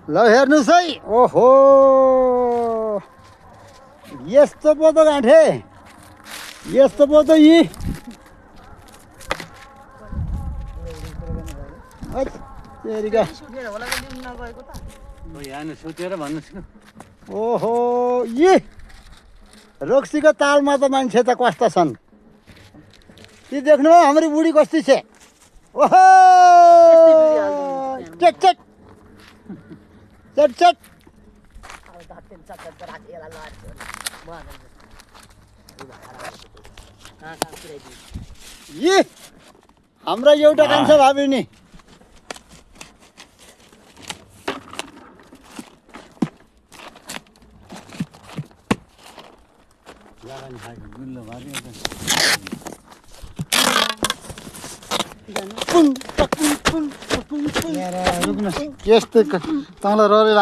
ल हेर्नुहोस् है, ओहो यस्तो पो त गाँठे, यस्तो पो त यी तेरिका। सुतेर भन्नुहोस् न। ओहो यी रक्सीको तालमा त मान्छे त कस्ता छन् ती देख्नु हाम्रो बुढी कस्ती छ। ओहो चट चट चट चट यी हाम्रा एउटा कान्छ भाबी नि यस्तो तँलाई ररेर